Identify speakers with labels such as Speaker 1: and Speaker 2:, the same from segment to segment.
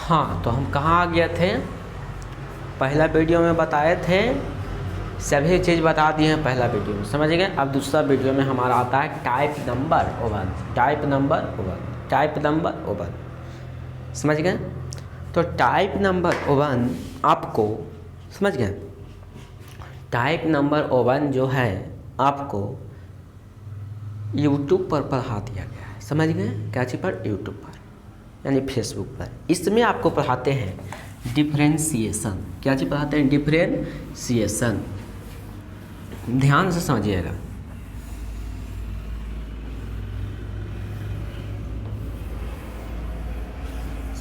Speaker 1: हाँ, तो हम कहाँ आ गए थे? पहला वीडियो में बताए थे, सभी चीज़ बता दिए हैं पहला वीडियो में, समझ गए। अब दूसरा वीडियो में हमारा आता है type number one, type number one, type number one, समझ गए। तो टाइप नंबर वन आपको समझ गए, टाइप नंबर वन जो है आपको यूट्यूब पर पढ़ा दिया गया है, समझ गए। क्या चीज़ पर? यूट्यूब पर, यानी फेसबुक पर। इसमें आपको पढ़ाते हैं डिफरेंशिएशन। क्या चीज़ पढ़ाते हैं? डिफरेंशिएशन। ध्यान से समझिएगा।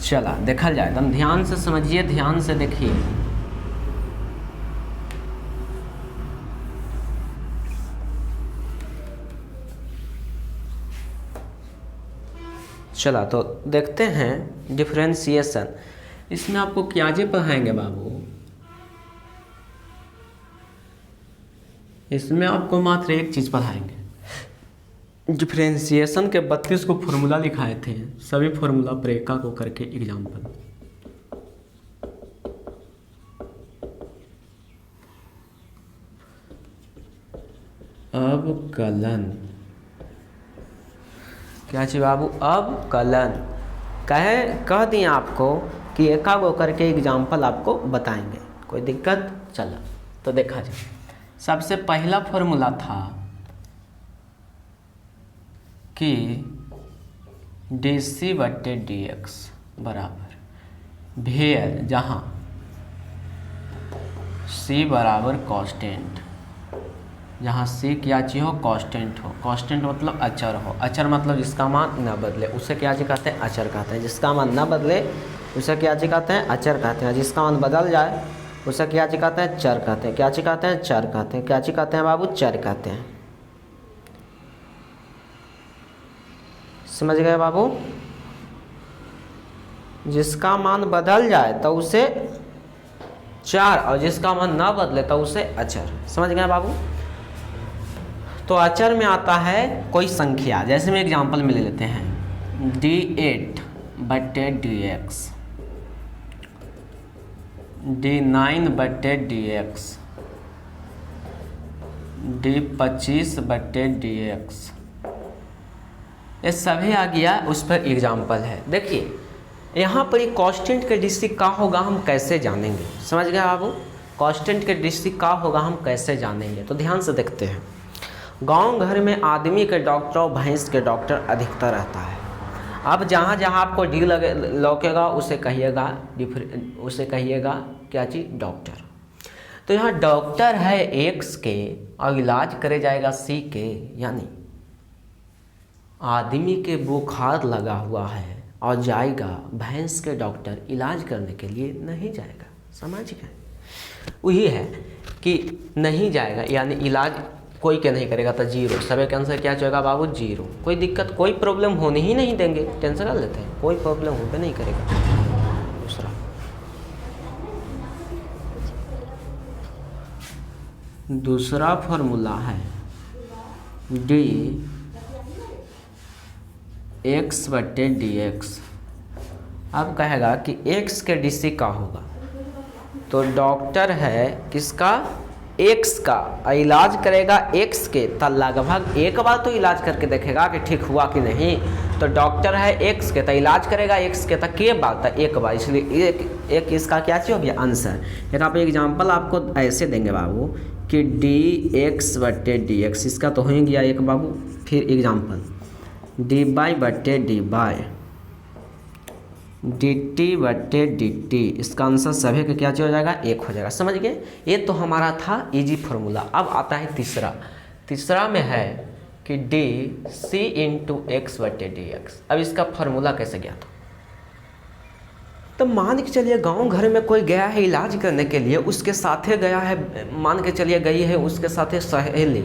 Speaker 1: चला देखा जाए, एकदम ध्यान से समझिए, ध्यान से देखिए। चला तो देखते हैं डिफरेंशिएशन। इसमें आपको क्या जी पढ़ाएंगे बाबू? इसमें आपको मात्र एक चीज़ पढ़ाएंगे। डिफरेंशिएशन के 32 को फॉर्मूला लिखाए थे, सभी फॉर्मूला पर एका को करके एग्जाम्पल। अब कलन, क्या चाहिए बाबू? अब कलन कह दिए आपको कि एका गो करके एग्जाम्पल आपको बताएंगे, कोई दिक्कत? चलो तो देखा जाए। सबसे पहला फॉर्मूला था कि dc/dx बराबर भेयर, जहाँ c बराबर कांस्टेंट, जहाँ c क्या चीज़ हो? कांस्टेंट हो। कांस्टेंट मतलब अचर हो। अचर मतलब जिसका मान न बदले, उसे क्या चीज़ कहते हैं? अचर कहते हैं। जिसका मान न बदले उसे क्या चीज़ कहते हैं? अचर कहते हैं। जिसका मान बदल जाए उसे क्या चीज़ कहते हैं? चर कहते हैं। क्या चीज़ कहते हैं? चर कहते हैं। क्या चीज़ कहते हैं बाबू? चर कहते हैं। समझ गए बाबू? जिसका मान बदल जाए तो उसे चर, और जिसका मान न बदले तो उसे अचर। समझ गए बाबू? तो अचर में आता है कोई संख्या, जैसे में एग्जांपल में ले लेते हैं d8/dx, d9/dx, d25/dx, ये सभी आ गया, उस पर एग्जांपल है। देखिए यहाँ पर कांस्टेंट के डिस्ट्री का होगा, हम कैसे जानेंगे? समझ गए बाबू? कांस्टेंट के डिस्ट्री का होगा, हम कैसे जानेंगे? तो ध्यान से देखते हैं। गांव घर में आदमी के डॉक्टर और भैंस के डॉक्टर अधिकतर रहता है। अब जहाँ जहाँ आपको डी लगे लौकेगा उसे कहिएगा क्या चीज़? डॉक्टर। तो यहाँ डॉक्टर है एक्स के और इलाज करे जाएगा सी के, यानी आदमी के बुखार लगा हुआ है और जाएगा भैंस के डॉक्टर, इलाज करने के लिए नहीं जाएगा। समझ गए? वही है कि नहीं जाएगा, यानी इलाज कोई के नहीं करेगा तो जीरो। सभी के आंसर क्या जाएगा बाबू? जीरो। कोई दिक्कत, कोई प्रॉब्लम होने ही नहीं देंगे, टेंशन कर लेते हैं, कोई प्रॉब्लम होने नहीं करेगा। दूसरा फॉर्मूला है dx/dx। अब कहेगा कि x के डिस्ट्री का होगा, तो डॉक्टर है किसका? x का, इलाज करेगा x के, तो लगभग एक बार तो इलाज करके देखेगा कि ठीक हुआ कि नहीं। तो डॉक्टर है x के, तो इलाज करेगा x के, तो के बार? तो एक बार, इसलिए एक इसका क्या चीज़ हो गया? आंसर। यहाँ पे एग्जांपल आपको ऐसे देंगे बाबू कि dx/dx, इसका तो हो ही गया एक बाबू। फिर एग्जांपल dy/dy, dt/dt, इसका आंसर सभी का क्या हो जाएगा? एक हो जाएगा। समझ गए? ये तो हमारा था इजी फॉर्मूला। अब आता है तीसरा में है कि dc/x/dx। अब इसका फॉर्मूला कैसे गया था? तो मान के चलिए गांव घर में कोई गया है इलाज करने के लिए, उसके साथे गया है, मान के चलिए गई है उसके साथे सहेली,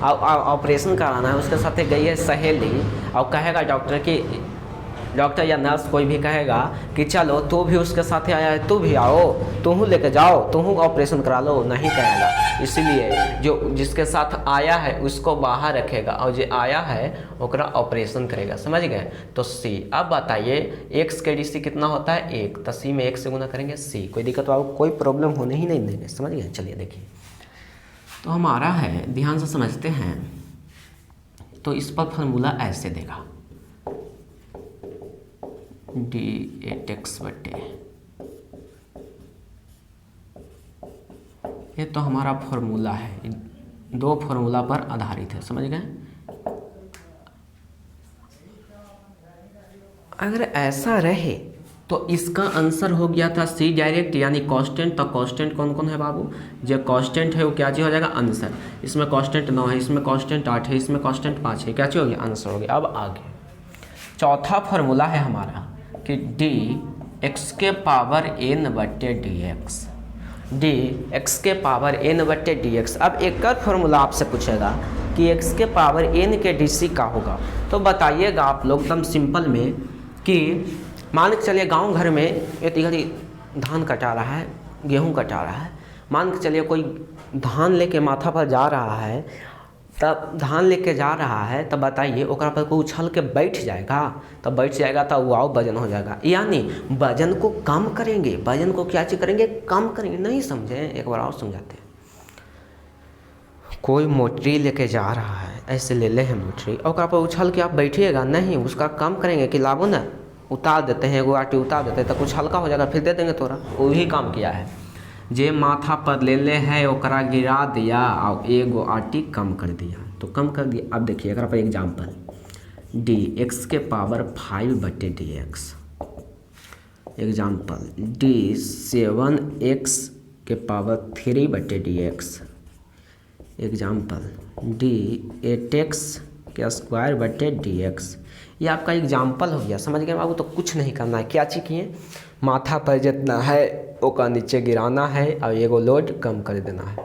Speaker 1: ऑपरेशन कराना है, उसके साथे गई है सहेली, और कहेगा डॉक्टर कि डॉक्टर या नर्स कोई भी कहेगा कि चलो तू भी उसके साथ ही आया है, तू भी आओ, तू लेके जाओ, तू ऑपरेशन करा लो, नहीं कहेगा। इसलिए जो जिसके साथ आया है उसको बाहर रखेगा और जो आया है ओकरा ऑपरेशन करेगा। समझ गए? तो सी। अब बताइए x के DC कितना होता है 1, तो सी में 1 से गुना करेंगे सी। कोई दिक्कत आपको कोई प्रॉब्लम होने ही नहीं देंगे। समझ गए? चलिए देखिए, तो हमारा है, ध्यान से समझते हैं। तो इस पर फार्मूला ऐसे देगा d8x बटे, ये तो हमारा फॉर्मूला है, 2 फॉर्मूला पर आधारित है। समझ गए? अगर ऐसा रहे तो इसका आंसर हो गया था सी डायरेक्ट, यानी कांस्टेंट। तो कांस्टेंट कौन कौन है बाबू? जो कांस्टेंट है वो क्या चीज हो जाएगा? आंसर। इसमें कांस्टेंट 9 है, इसमें कांस्टेंट 8 है, इसमें कांस्टेंट 5 है, क्या चीज हो गया? आंसर हो गया। अब आगे चौथा फॉर्मूला है हमारा कि dx के पावर n बटे dx, dx के पावर n बटे dx। अब एक और फॉर्मूला आपसे पूछेगा कि x के पावर n के DC का होगा। तो बताइएगा आप लोग एकदम सिंपल में कि मान के चलिए गांव घर में एक धान कटा रहा है, गेहूं कटा रहा है। मान के चलिए कोई धान लेके माथा पर जा रहा है, तब धान लेके जा रहा है, तब बताइए ओकरा पर कोई उछल के बैठ जाएगा, तब बैठ जाएगा तो वो वजन हो जाएगा। यानी वजन को कम करेंगे, वजन को क्या चीज करेंगे? कम करेंगे। नहीं समझे? एक बार और समझाते हैं। कोई मोटरी लेके जा रहा है, ऐसे ले ले है मोटरी, और ओकरा पर उछल के आप बैठिएगा नहीं, उसका कम करेंगे कि लाभो ना उतार देते हैं, एगो आटी उतार देते हैं तो कुछ हल्का हो जाएगा, फिर दे देंगे थोड़ा। वही काम किया है, जे माथा पर ले ले है ओकरा गिरा दिया और एगो आटी कम कर दिया, तो कम कर दिया। अब देखिए अगर पर एग्जाम्पल dx के पावर 5 बटे dx, एग्जाम्पल d7x के पावर 3 बटे dx, एग्जाम्पल d8x के स्क्वायर बटे dx। ये आपका एग्जाम्पल हो गया। समझ गए बाबू? तो कुछ नहीं करना है, क्या चीज किए? माथा पर जितना है ओका नीचे गिराना है और एगो लोड कम कर देना है।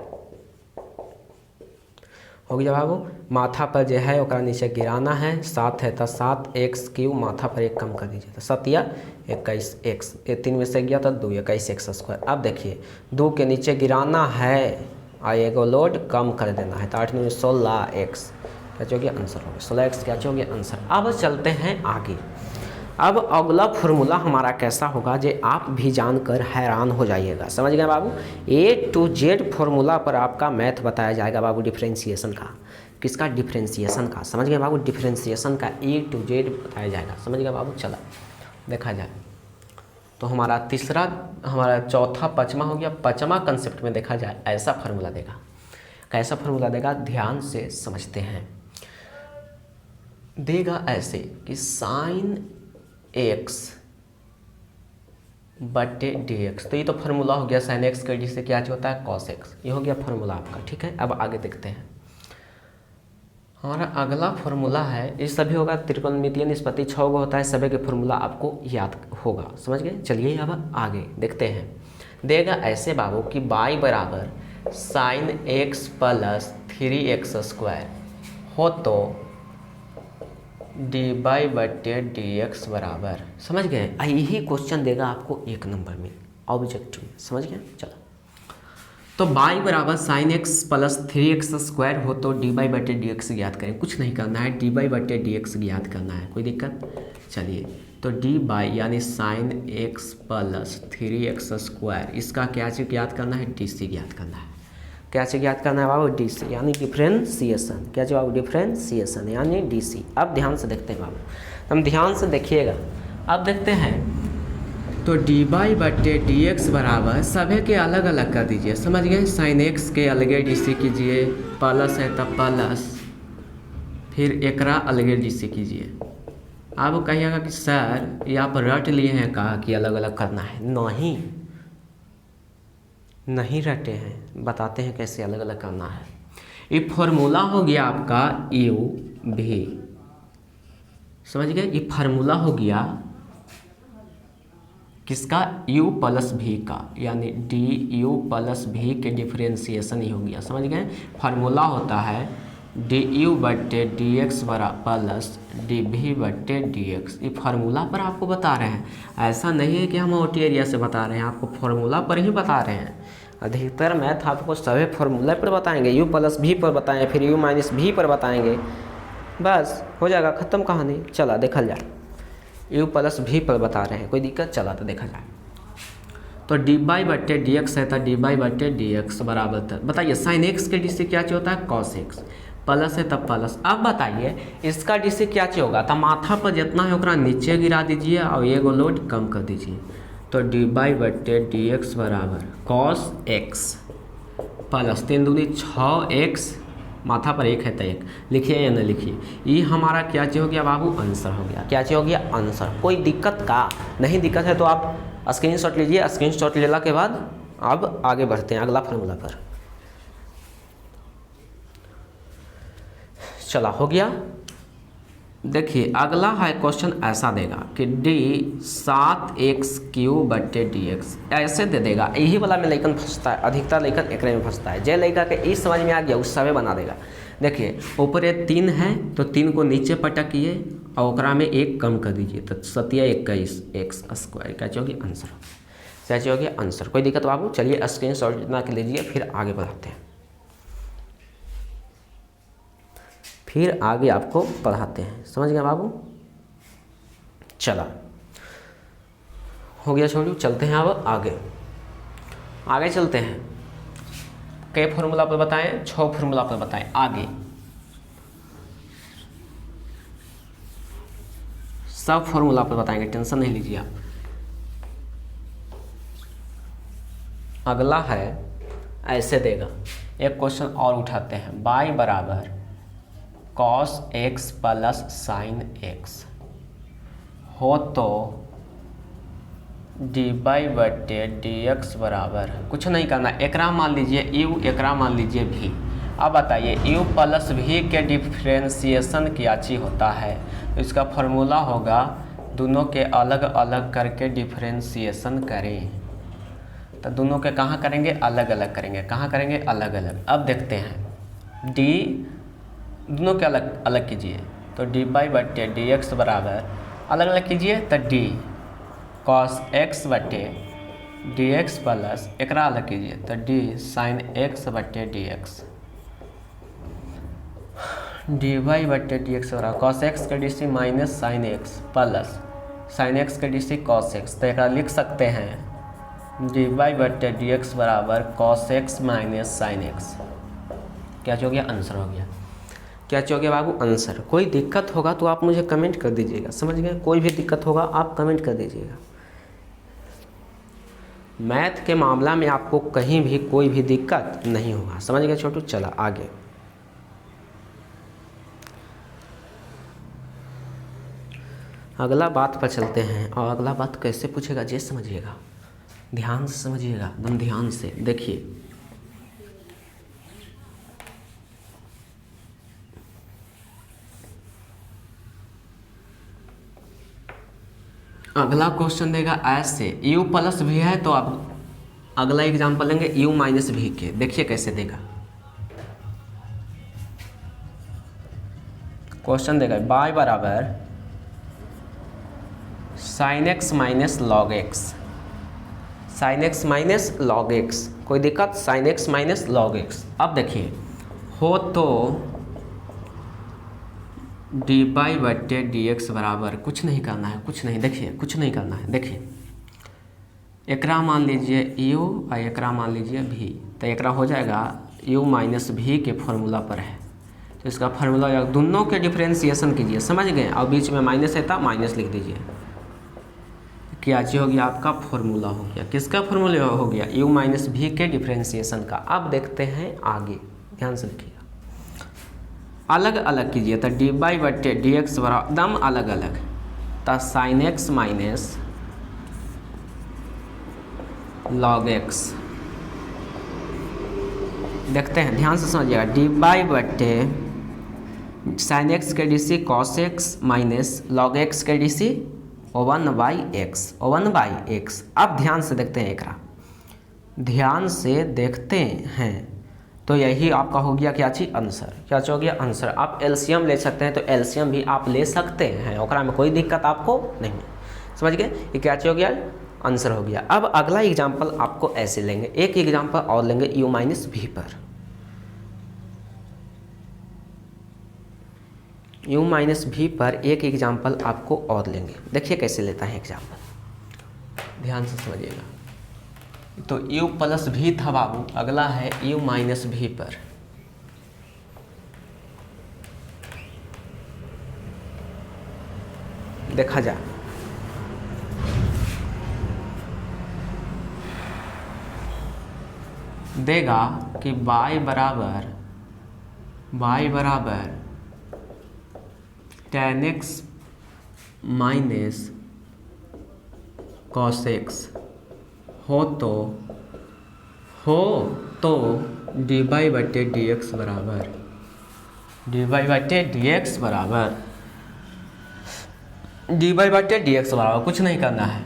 Speaker 1: हो गया बाबू? माथा पर जो है ओकरा नीचे गिराना है, 7 है तो 7x3 माथा पर 1 कम कर दीजिए, तो 7 या 21x, ये 3 में से गया तो 2, 21x स्क्वायर। अब देखिए 2 के नीचे गिराना है और एगो लोड कम कर देना है, तो 8 में 16x, क्या हो गया? आंसर हो गया 16x, क्या हो गया? आंसर। अब चलते हैं आगे। अब अगला फॉर्मूला हमारा कैसा होगा जो आप भी जानकर हैरान हो जाइएगा। समझ गए बाबू? A to Z फॉर्मूला पर आपका मैथ बताया जाएगा बाबू, डिफरेंशिएशन का। किसका? डिफरेंशिएशन का। समझ गए बाबू? डिफरेंशिएशन का A to Z बताया जाएगा। समझ गए बाबू? चला देखा जाए तो हमारा तीसरा, हमारा चौथा, पाँचवा हो गया। पाँचवा कंसेप्ट में देखा जाए ऐसा फार्मूला देगा। कैसा फार्मूला देगा? ध्यान से समझते हैं। देगा ऐसे कि साइन x बटे dx, तो ये तो फार्मूला हो गया साइन x के डी से क्या होता है? cos x। ये हो गया फार्मूला आपका। ठीक है, अब आगे देखते हैं। हमारा अगला फार्मूला है, ये सभी होगा त्रिकोणमितीय निष्पत्ति 6 गो होता है, सभी के फार्मूला आपको याद होगा। समझ गए? चलिए अब आगे देखते हैं। देगा ऐसे बाबू कि y बराबर sign x plus 3x square हो तो dy बटे dx बराबर। समझ गए? यही क्वेश्चन देगा आपको 1 नंबर में ऑब्जेक्टिव में। समझ गए? चलो, तो y बराबर sign x plus 3x square हो तो dy बटे dx ज्ञात करें। कुछ नहीं करना है, dy बटे dx ज्ञात करना है। कोई दिक्कत? चलिए, तो dy यानी sign x plus 3x square, इसका क्या चीज ज्ञात करना है? dc ज्ञात करना है। क्या चीज याद करना है बाबू? डीसी, यानी डिफरेंशिएशन। क्या चीज बाबू? डिफरेंशिएशन यानी डीसी। अब ध्यान से देखते हैं बाबू, हम ध्यान से देखिएगा। अब देखते हैं तो डी बाई बटे डी एक्स बराबर सभी के अलग अलग कर दीजिए। समझ गए? साइन एक्स के अलगे डीसी कीजिए, प्लस है तब प्लस, फिर एकरा अलगे डीसी कीजिए। अब कहिएगा कि सर ये आप रट लिए हैं कहा कि अलग अलग करना है। नहीं रटे हैं, बताते हैं कैसे अलग अलग करना है। ये फॉर्मूला हो गया आपका यू भी। समझ गए? ये फार्मूला हो गया किसका? u प्लस भी का, यानी डी यू प्लस भी के डिफरेंशिएशन ही हो गया। समझ गए? फार्मूला होता है डी यू बट्टे डी एक्स प्लस डी भी बट्टे डी एक्स। ये फार्मूला पर आपको बता रहे हैं, ऐसा नहीं है कि हम ओटी एरिया से बता रहे हैं, आपको फार्मूला पर ही बता रहे हैं। अधिकतर मैथ आपको सभी फार्मूला पर बताएंगे, यू प्लस भी पर बताएंगे, फिर यू माइनस भी पर बताएंगे, बस हो जाएगा, ख़त्म कहानी। चला देखा जाए, यू प्लस भी पर बता रहे हैं, कोई दिक्कत, चला तो देखा जाए। तो डी बाई बट्टे डी एक्स है, तो डी बाई बट्टे डी एक्स बराबर था, बताइए साइन एक्स के डी से क्या चाहिए होता है, कॉस एक्स, प्लस है तब प्लस। अब बताइए इसका डी से क्या चाहिए होगा, तो माथा पर जितना है उतना नीचे गिरा दीजिए और ये लोड कम कर दीजिए। तो डी बाई बट्टे डी एक्स बराबर कॉस एक्स प्लस 3 दूनी 6 एक्स, माथा पर 1 है तो 1 लिखिए या न लिखिए, ये हमारा क्या चाहिए हो गया बाबू, आंसर हो गया। क्या चाहिए हो गया, आंसर। कोई दिक्कत का नहीं, दिक्कत है तो आप स्क्रीनशॉट लीजिए, स्क्रीनशॉट लेने के बाद अब आगे बढ़ते हैं अगला फार्मूला पर। चला हो गया। देखिए अगला है क्वेश्चन ऐसा देगा कि डी 7x³ बट्टे डी एक्स, ऐसे दे देगा। यही वाला में लेकिन फंसता है, अधिकतर लेकिन एक में फंसता है। जे लड़का के इस समझ में आ गया उस समय बना देगा। देखिए ऊपर ये 3 है तो 3 को नीचे पटकिए और ओकरा में 1 कम कर दीजिए, तो 7×21 एक्स स्क्वायर क्या चाहिए, आंसर। क्या चाहिए, आंसर। कोई दिक्कत बाबू, चलिए स्क्रीनशॉट जितना के लीजिए, फिर आगे बढ़ाते हैं, फिर आगे आपको पढ़ाते हैं। समझ गए बाबू, चला हो गया छोड़ू, चलते हैं अब आगे चलते हैं। कई फॉर्मूला पर बताएं, 6 फॉर्मूला पर बताएं। आगे सब फॉर्मूला पर बताएंगे, टेंशन नहीं लीजिए आप। अगला है ऐसे देगा, एक क्वेश्चन और उठाते हैं। बाई बराबर cos x plus sine x हो तो डी बाई बट्टे डी एक्स बराबर कुछ नहीं करना, एकरा मान लीजिए यू, एकरा मान लीजिए भी। अब बताइए यू प्लस भी के डिफ्रेंसिएशन क्या चीज़ होता है, तो इसका फार्मूला होगा दोनों के अलग अलग करके डिफ्रेंसिएशन करें। तो दोनों के कहाँ करेंगे, अलग अलग करेंगे। कहाँ करेंगे, अलग अलग। अब देखते हैं डी दोनों के अलग अलग कीजिए, तो डी बाई बट्टे डी एक्स बराबर अलग अलग कीजिए, तो डी कॉस एक्स बट्टे डी एक्स प्लस एकरा अलग कीजिए, तो डी साइन एक्स बट्टे डी एक्स। डी वाई बट्टे डी एक्स बराबर कॉस एक्स के D C minus sine X plus sine X के डी सी कॉस एक्स। तो एक लिख सकते हैं डी वाई बट्टे डी एक्स बराबर cos X minus sine X. क्या हो गया, आंसर हो गया। क्या चाहिए बाबू, आंसर। कोई दिक्कत होगा तो आप मुझे कमेंट कर दीजिएगा, समझ गए। कोई भी दिक्कत होगा आप कमेंट कर दीजिएगा। मैथ के मामला में आपको कहीं भी कोई भी दिक्कत नहीं होगा, समझ गए छोटू। चला आगे, अगला बात पर चलते हैं। और अगला बात कैसे पूछेगा ये समझिएगा, ध्यान से समझिएगा, एकदम ध्यान से देखिए। अगला क्वेश्चन देगा ऐसे, u प्लस भी है तो अब अगला एग्जाम्पल लेंगे u माइनस भी के। देखिए कैसे देगा, क्वेश्चन देगा बाई बराबर sign X minus log x, sign X minus log x. कोई दिक्कत, sign X minus log x. अब देखिए हो तो डी बाई बट्टे डी एक्स बराबर कुछ नहीं करना है, कुछ नहीं, देखिए कुछ नहीं करना है। देखिए एकरा मान लीजिए यू और एकरा मान लीजिए भी, तो एकरा हो जाएगा यू माइनस भी के फॉर्मूला पर है, तो इसका फार्मूला हो, दोनों के डिफ्रेंसिएशन कीजिए, समझ गए। और बीच में माइनस है तो माइनस लिख दीजिए। क्या चीज़ हो गया, आपका फॉर्मूला हो गया। किसका फॉर्मूला हो गया, यू माइनस भी के डिफ्रेंसिएशन का। अब देखते हैं आगे, ध्यान से देखिएगा। अलग अलग कीजिए, तो डी बाई बट्टे डी एक्स बराबर एकदम अलग अलग, तो sine X minus log X. देखते हैं, ध्यान से समझिएगा। डी बाई बट्टे साइन एक्स के D C cos X minus log X के डी सी 1/x, 1/x। अब ध्यान से देखते हैं, एकरा ध्यान से देखते हैं तो यही आपका हो गया क्या चीज, आंसर। क्या हो गया, आंसर। आप एलसीएम ले सकते हैं तो एलसीएम भी आप ले सकते हैं, ओकरा में कोई दिक्कत आपको नहीं है। समझ गए, ये क्या चीज हो गया, आंसर हो गया। अब अगला एग्जाम्पल आपको ऐसे लेंगे, एक एग्जाम्पल और लेंगे u माइनस भी पर। u माइनस भी पर एक एग्जाम्पल आपको और लेंगे। देखिए कैसे लेता है एग्जाम्पल, ध्यान से समझिएगा। तो u प्लस भी था बाबू, अगला है u माइनस भी पर। देखा जा, देगा कि y बराबर tan x minus cos x हो तो dy बटे डी एक्स बराबर कुछ नहीं करना है,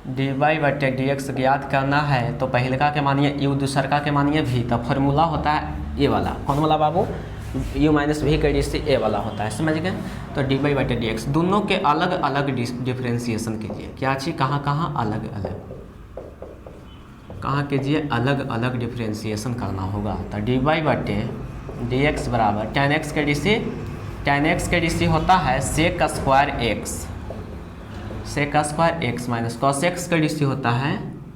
Speaker 1: dy बटे डी एक्स ज्ञात करना है। तो पहले का के मानिए u, दूसर का के मानिए v। तो फॉर्मूला होता है ये वाला, कौन वाला बाबू, u माइनस भी के डी ए वाला होता है, समझ गए। तो dy बटे डी एक्स दोनों के अलग अलग डिफ्रेंसिएशन कीजिए। क्या चीज़, कहाँ अलग अलग, कहाँ कीजिए, अलग अलग डिफ्रेंसिएशन करना होगा। तो dy बटे डी एक्स बराबर tan x के डी सी होता है sec square X minus cos X का डी सी होता है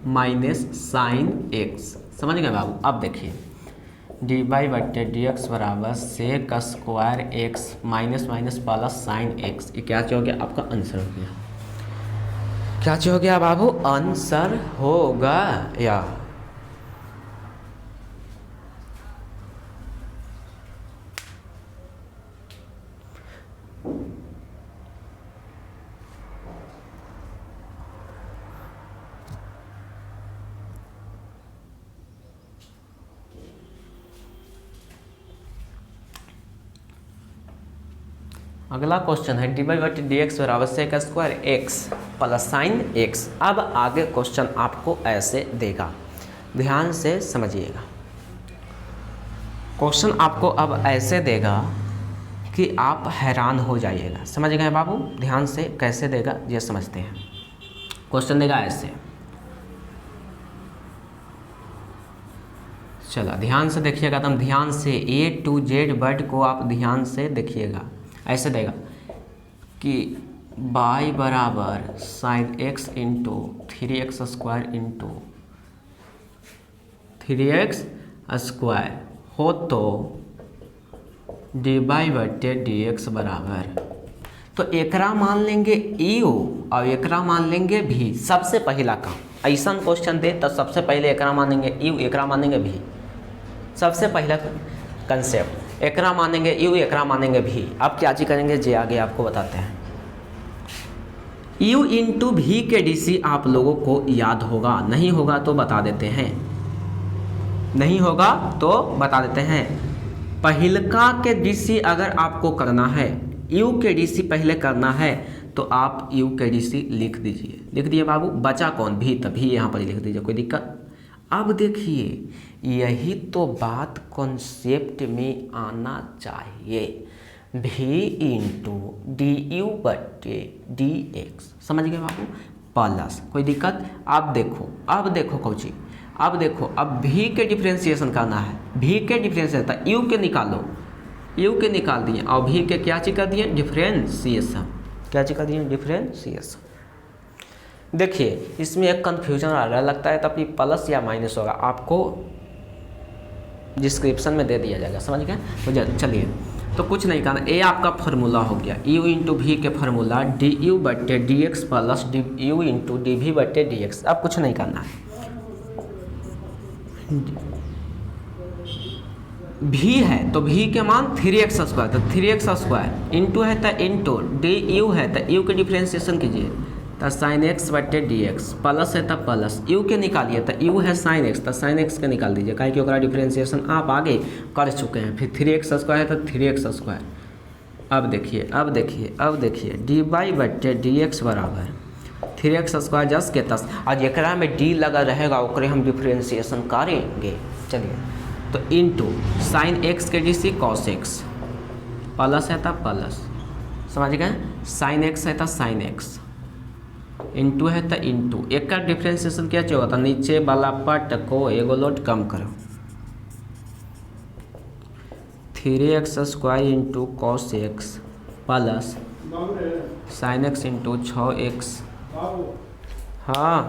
Speaker 1: माइनस साइन एक्स। समझ गए बाबू। अब देखिए dy बटे डी एक्स बराबर sec square X minus plus sine X, ये क्या हो गया, आपका आंसर हो गया। क्या हो गया बाबू, आंसर होगा या। अगला क्वेश्चन है dy बटे डी एक्स बराबर sec square X plus sine X. अब आगे क्वेश्चन आपको ऐसे देगा, ध्यान से समझिएगा। क्वेश्चन आपको अब ऐसे देगा कि आप हैरान हो जाइएगा। समझ गए बाबू, ध्यान से कैसे देगा ये समझते हैं। क्वेश्चन देगा ऐसे, चलो ध्यान से देखिएगा, एकदम ध्यान से A to Z वर्ड को आप ध्यान से देखिएगा। ऐसे देगा कि y बराबर sine x into 3x square into 3x square हो तो dy बटे डी एक्स बराबर, तो एकरा मान लेंगे u और एकरा मान लेंगे v। सबसे पहला काम ऐसा क्वेश्चन दे तो सबसे पहले एकरा मानेंगे u, एकरा मानेंगे v। सबसे पहला कंसेप्ट, एकरा मानेंगे u, एकरा मानेंगे v। अब क्या चीज करेंगे जे आगे आपको बताते हैं। u इंटू भी के डी सी आप लोगों को याद होगा, नहीं होगा तो बता देते हैं, नहीं होगा तो बता देते हैं। पहिलका के डी सी अगर आपको करना है, u के डी सी पहले करना है तो आप u के डी सी लिख दीजिए। लिख दिए बाबू, बचा कौन, भी, तभी यहाँ पर लिख दीजिए, कोई दिक्कत। अब देखिए यही तो बात कॉन्सेप्ट में आना चाहिए, भी इंटू डी यू बटे डी एक्स। समझ गए बाबू, प्लस, कोई दिक्कत। अब देखो कोची, अब देखो, अब भी के डिफ्रेंसिएशन करना है, भी के डिफ्रेंसिएशन था, यू के निकालो, यू के निकाल दिए और भी के क्या चीज कर दिए, डिफ्रेंसिएशन। क्या चीज कर दिए, डिफ्रेंसिएशन। देखिए इसमें एक कन्फ्यूजन आ रहा है, लगता है तब ये प्लस या माइनस होगा, आपको डिस्क्रिप्शन में दे दिया जाएगा। समझ गए, तो चलिए, तो कुछ नहीं करना, ए आपका फार्मूला हो गया u इंटू भी के फार्मूला डी यू बटे D X plus D you into D भी बटे डी एक्स। अब कुछ नहीं करना है, भी है तो भी के मान 3x स्क्वायर, तो 3x स्क्वायर इंटू है तो इंटू डी यू है तो यू के डिफ्रेंसिएशन कीजिए तो साइन एक्स बटे डी एक्स, प्लस है तो प्लस, यू के निकालिए तो यू है साइन एक्स तो साइन एक्स के निकाल दीजिए, काहे कि ओकरा डिफ्रेंसिएशन आप आगे कर चुके हैं। फिर 3x स्क्वायर है तो 3x स्क्वायर। अब देखिए डी वाई बटे डी एक्स बराबर 3x स्क्वायर 10 के 10, और एकरा में डी लगा रहेगा ओकरे हम डिफ्रेंसिएशन करेंगे। चलिए तो इंटू साइन एक्स के DC कॉस एक्स, प्लस है तो प्लस, समझ गए, साइन एक्स है तो साइन एक्स, इंटू है तो इंटू, एक का डिफ्रेंसिएशन क्या चाहिए होता, नीचे वाला पार्ट को एगो लोड कम करो, 3x² into cos x plus sine x into 6x। हाँ